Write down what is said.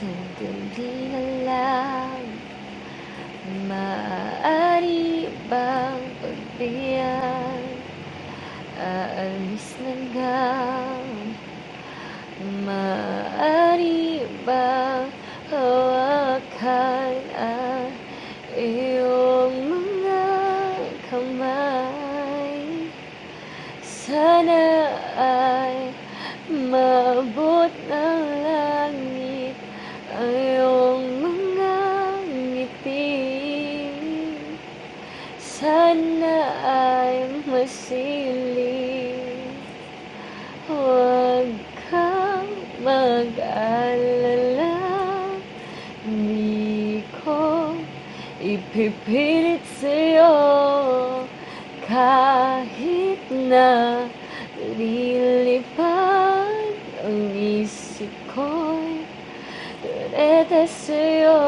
Sandali na lang, maaari bang pagbigyan? Aalis na lang, maaari bang hawakan ang iyong mga kamay? Sana ay maabot ng langit ang iyong mga ngiti. Sana ay masiling, huwag kang mag-alala. Di ko ipipilit sa'yo kahit na lilipad ang isip ko'y turete sa'yo.